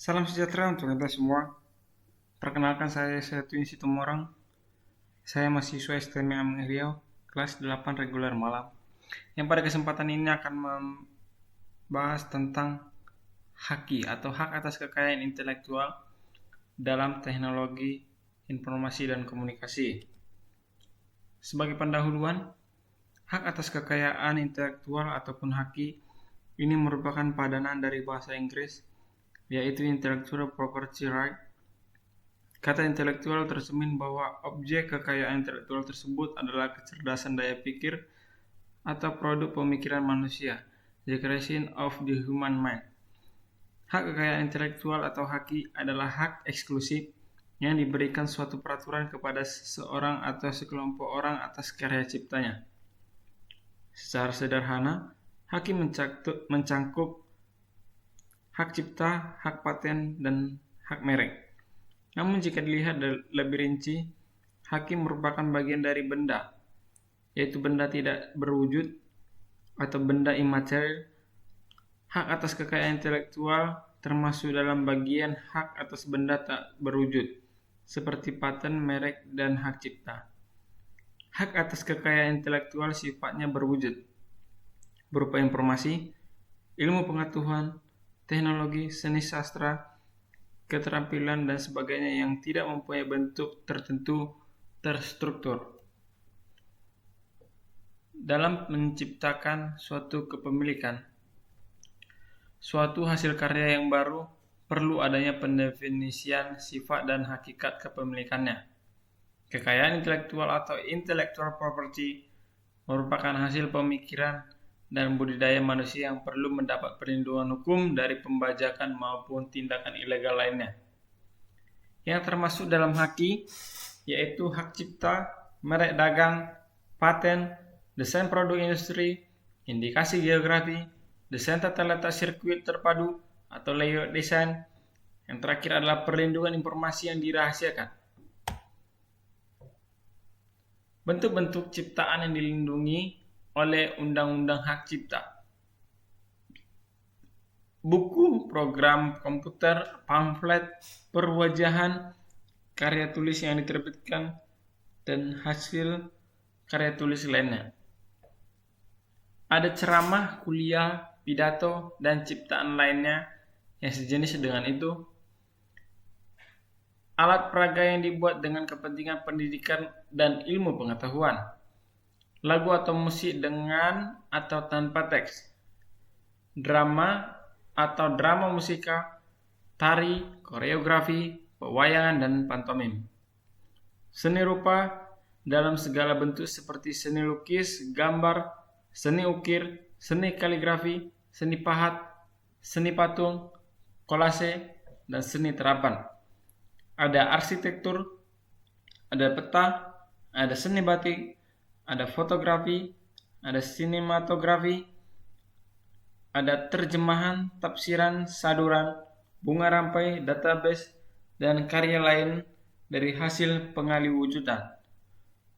Salam sejahtera untuk kita semua. Perkenalkan saya Twin Situmorang. Saya mahasiswa STM Riau, kelas 8 reguler malam. Yang pada kesempatan ini akan membahas tentang haki atau hak atas kekayaan intelektual dalam teknologi informasi dan komunikasi. Sebagai pendahuluan, hak atas kekayaan intelektual ataupun haki ini merupakan padanan dari bahasa Inggris, yaitu intellectual property right. Kata intelektual tercermin bahwa objek kekayaan intelektual tersebut adalah kecerdasan daya pikir atau produk pemikiran manusia, the creation of the human mind. Hak kekayaan intelektual atau haki adalah hak eksklusif yang diberikan suatu peraturan kepada seseorang atau sekelompok orang atas karya ciptanya. Secara sederhana, haki mencangkup hak cipta, hak paten, dan hak merek. Namun jika dilihat lebih rinci, haki merupakan bagian dari benda, yaitu benda tidak berwujud atau benda imaterial. Hak atas kekayaan intelektual termasuk dalam bagian hak atas benda tak berwujud, seperti paten, merek, dan hak cipta. Hak atas kekayaan intelektual sifatnya berwujud, berupa informasi, ilmu pengetahuan, teknologi, seni sastra, keterampilan, dan sebagainya yang tidak mempunyai bentuk tertentu terstruktur. Dalam menciptakan suatu kepemilikan, suatu hasil karya yang baru, perlu adanya pendefinisian sifat dan hakikat kepemilikannya. Kekayaan intelektual atau intellectual property merupakan hasil pemikiran dan budidaya manusia yang perlu mendapat perlindungan hukum dari pembajakan maupun tindakan ilegal lainnya. Yang termasuk dalam haki yaitu hak cipta, merek dagang, paten, desain produk industri, indikasi geografi, desain tata letak sirkuit terpadu atau layout desain. Yang terakhir adalah perlindungan informasi yang dirahasiakan. Bentuk-bentuk ciptaan yang dilindungi oleh Undang-Undang Hak Cipta. Buku, program komputer, pamflet, perwajahan, karya tulis yang diterbitkan, dan hasil karya tulis lainnya. Ada ceramah, kuliah, pidato, dan ciptaan lainnya yang sejenis dengan itu. Alat peraga yang dibuat dengan kepentingan pendidikan dan ilmu pengetahuan. Lagu atau musik dengan atau tanpa teks. Drama atau drama musika, tari, koreografi, pewayangan, dan pantomim. Seni rupa dalam segala bentuk seperti seni lukis, gambar, seni ukir, seni kaligrafi, seni pahat, seni patung, kolase, dan seni terapan. Ada arsitektur, ada peta, ada seni batik, ada fotografi, ada sinematografi, ada terjemahan, tafsiran, saduran, bunga rampai, database, dan karya lain dari hasil pengaliwujudan.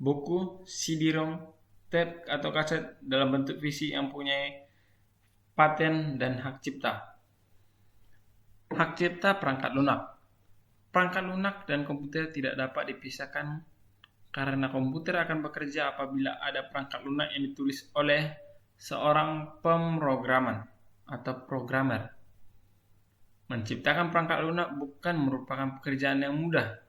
Buku, CD-ROM, tape atau kaset dalam bentuk fisik yang punya paten dan hak cipta. Hak cipta perangkat lunak. Perangkat lunak dan komputer tidak dapat dipisahkan karena komputer akan bekerja apabila ada perangkat lunak yang ditulis oleh seorang pemrograman atau programmer. Menciptakan perangkat lunak bukan merupakan pekerjaan yang mudah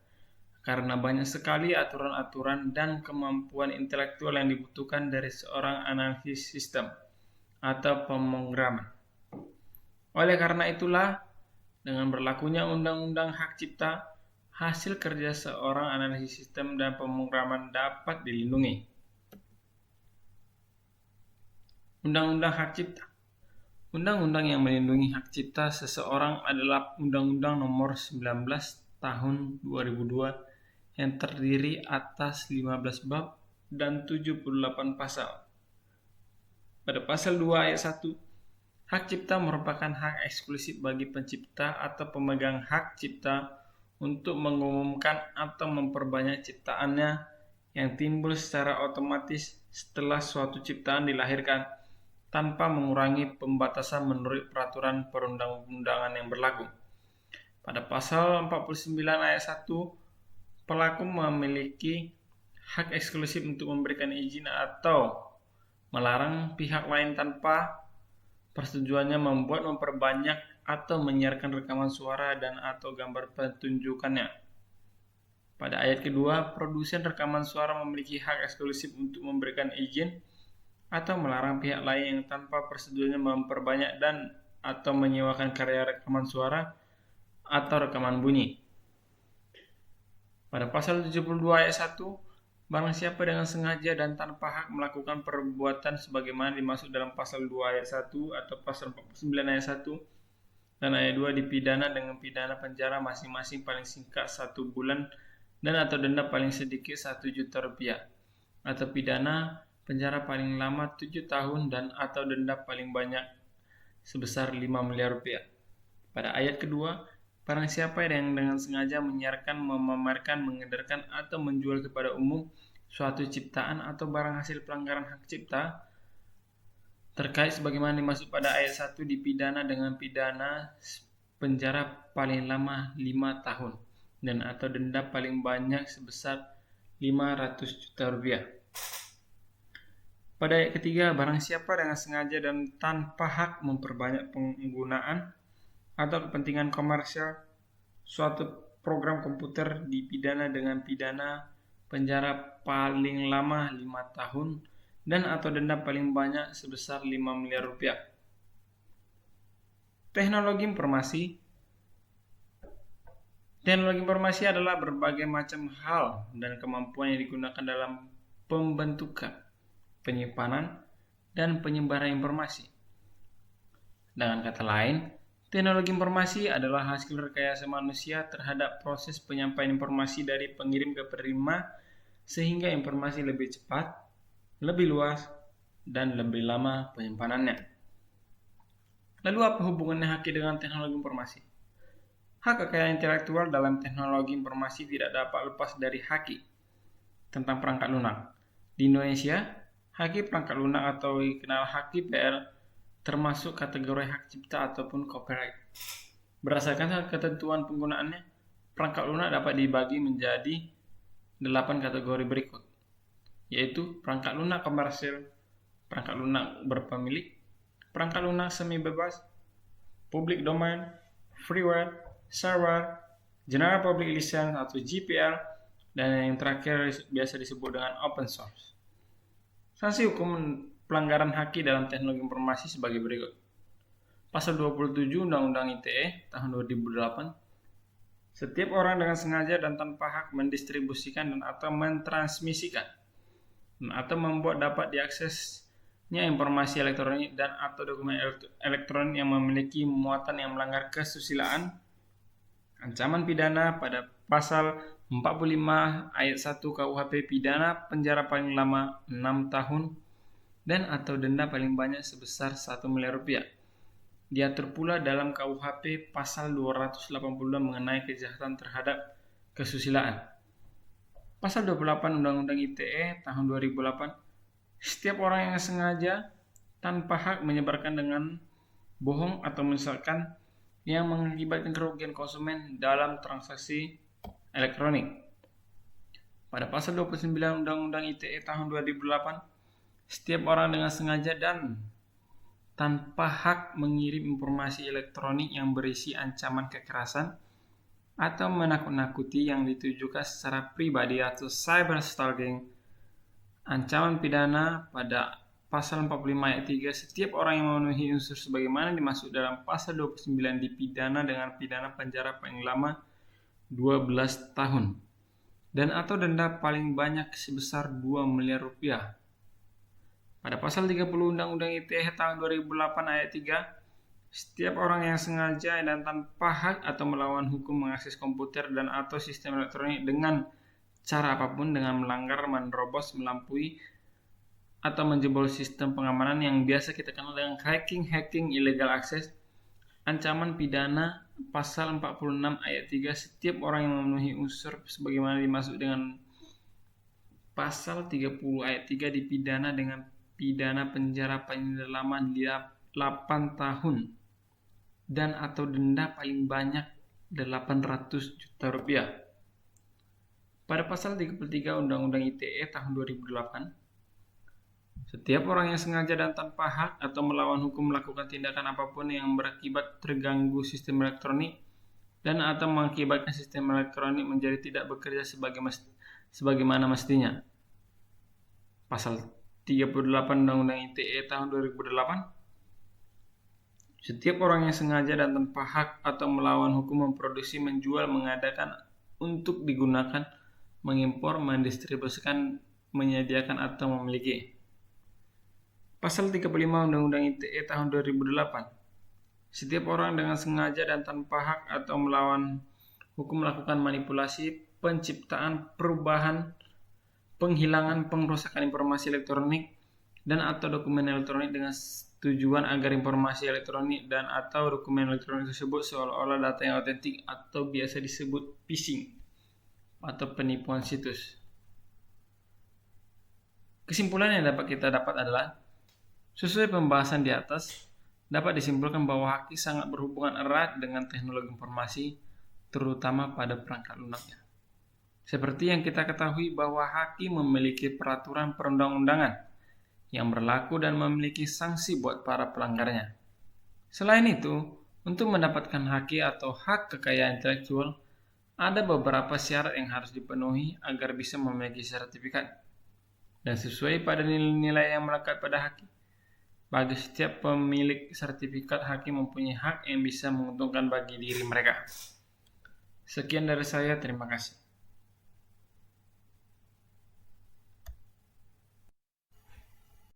karena banyak sekali aturan-aturan dan kemampuan intelektual yang dibutuhkan dari seorang analisis sistem atau pemrograman. Oleh karena itulah, dengan berlakunya Undang-Undang Hak Cipta, hasil kerja seorang analisis sistem dan pemrograman dapat dilindungi. Undang-Undang Hak Cipta. Undang-undang yang melindungi hak cipta seseorang adalah Undang-Undang Nomor 19 Tahun 2002 yang terdiri atas 15 bab dan 78 pasal. Pada pasal 2 ayat 1, hak cipta merupakan hak eksklusif bagi pencipta atau pemegang hak cipta untuk mengumumkan atau memperbanyak ciptaannya yang timbul secara otomatis setelah suatu ciptaan dilahirkan tanpa mengurangi pembatasan menurut peraturan perundang-undangan yang berlaku. Pada pasal 49 ayat 1, pelaku memiliki hak eksklusif untuk memberikan izin atau melarang pihak lain tanpa persetujuannya membuat, memperbanyak, atau menyiarkan rekaman suara dan atau gambar pertunjukannya. Pada ayat kedua, produsen rekaman suara memiliki hak eksklusif untuk memberikan izin atau melarang pihak lain yang tanpa persetujuannya memperbanyak dan atau menyewakan karya rekaman suara atau rekaman bunyi. Pada pasal 72 ayat 1, barang siapa dengan sengaja dan tanpa hak melakukan perbuatan sebagaimana dimaksud dalam pasal 2 ayat 1 atau pasal 49 ayat 1 dan ayat 2 dipidana dengan pidana penjara masing-masing paling singkat 1 bulan dan atau denda paling sedikit 1 juta rupiah atau pidana penjara paling lama 7 tahun dan atau denda paling banyak sebesar 5 miliar rupiah. Pada ayat kedua, barang siapa yang dengan sengaja menyiarkan, memamerkan, mengedarkan, atau menjual kepada umum suatu ciptaan atau barang hasil pelanggaran hak cipta terkait sebagaimana dimaksud pada ayat 1 dipidana dengan pidana penjara paling lama 5 tahun dan atau denda paling banyak sebesar 500 juta rupiah. Pada ayat ketiga, barang siapa dengan sengaja dan tanpa hak memperbanyak penggunaan atau kepentingan komersial suatu program komputer dipidana dengan pidana penjara paling lama 5 tahun dan atau denda paling banyak sebesar 5 miliar rupiah. Teknologi informasi adalah berbagai macam hal dan kemampuan yang digunakan dalam pembentukan, penyimpanan, dan penyebaran informasi. Dengan kata lain, teknologi informasi adalah hasil rekayasa manusia terhadap proses penyampaian informasi dari pengirim ke penerima sehingga informasi lebih cepat, lebih luas, dan lebih lama penyimpanannya. Lalu apa hubungannya haki dengan teknologi informasi? Hak kekayaan intelektual dalam teknologi informasi tidak dapat lepas dari haki tentang perangkat lunak. Di Indonesia, haki perangkat lunak atau dikenal haki PR termasuk kategori hak cipta ataupun copyright. Berdasarkan ketentuan penggunaannya, perangkat lunak dapat dibagi menjadi 8 kategori berikut, yaitu perangkat lunak komersil, perangkat lunak berpemilik, perangkat lunak semi bebas, public domain, freeware, server, general public license atau GPL, dan yang terakhir biasa disebut dengan open source. Sanksi hukum pelanggaran haki dalam teknologi informasi sebagai berikut. Pasal 27 Undang-Undang ITE tahun 2008. Setiap orang dengan sengaja dan tanpa hak mendistribusikan dan atau mentransmisikan dan atau membuat dapat diaksesnya informasi elektronik dan atau dokumen elektronik yang memiliki muatan yang melanggar kesusilaan, ancaman pidana pada pasal 45 ayat 1 KUHP pidana penjara paling lama 6 tahun dan atau denda paling banyak sebesar 1 miliar rupiah. Diatur pula dalam KUHP pasal 282 mengenai kejahatan terhadap kesusilaan. Pasal 28 Undang-Undang ITE tahun 2008, setiap orang yang sengaja tanpa hak menyebarkan dengan bohong atau misalkan yang mengakibatkan kerugian konsumen dalam transaksi elektronik. Pada pasal 29 Undang-Undang ITE tahun 2008, setiap orang dengan sengaja dan tanpa hak mengirim informasi elektronik yang berisi ancaman kekerasan atau menakut-nakuti yang ditujukan secara pribadi atau cyberstalking, ancaman pidana pada pasal 45 ayat 3, setiap orang yang memenuhi unsur sebagaimana dimaksud dalam pasal 29 dipidana dengan pidana penjara paling lama 12 tahun dan atau denda paling banyak sebesar 2 miliar rupiah. Pada pasal 30 Undang-Undang ITE tahun 2008 ayat 3, setiap orang yang sengaja dan tanpa hak atau melawan hukum mengakses komputer dan atau sistem elektronik dengan cara apapun dengan melanggar, menerobos, melampaui, atau menjebol sistem pengamanan yang biasa kita kenal dengan hacking, illegal access, ancaman pidana pasal 46 ayat 3, setiap orang yang memenuhi unsur sebagaimana dimaksud dengan pasal 30 ayat 3 dipidana dengan pidana penjara paling lama 8 tahun dan atau denda paling banyak 800 juta rupiah. Pada pasal 33 Undang-Undang ITE tahun 2008, setiap orang yang sengaja dan tanpa hak atau melawan hukum melakukan tindakan apapun yang berakibat terganggu sistem elektronik dan atau mengakibatkan sistem elektronik menjadi tidak bekerja sebagaimana mestinya. Pasal 38 Undang-Undang ITE tahun 2008, setiap orang yang sengaja dan tanpa hak atau melawan hukum memproduksi, menjual, mengadakan, untuk digunakan, mengimpor, mendistribusikan, menyediakan, atau memiliki. Pasal 35 Undang-Undang ITE tahun 2008. Setiap orang dengan sengaja dan tanpa hak atau melawan hukum melakukan manipulasi, penciptaan, perubahan, penghilangan, pengrusakan informasi elektronik dan atau dokumen elektronik dengan tujuan agar informasi elektronik dan atau dokumen elektronik tersebut seolah-olah data yang otentik atau biasa disebut phishing atau penipuan situs. Kesimpulan yang dapat kita dapat adalah, sesuai pembahasan di atas, dapat disimpulkan bahwa haki sangat berhubungan erat dengan teknologi informasi, terutama pada perangkat lunaknya. Seperti yang kita ketahui bahwa haki memiliki peraturan perundang-undangan yang berlaku dan memiliki sanksi buat para pelanggarnya. Selain itu, untuk mendapatkan haki atau hak kekayaan intelektual, ada beberapa syarat yang harus dipenuhi agar bisa memiliki sertifikat. Dan sesuai pada nilai-nilai yang melekat pada haki, bagi setiap pemilik sertifikat, haki mempunyai hak yang bisa menguntungkan bagi diri mereka. Sekian dari saya, terima kasih.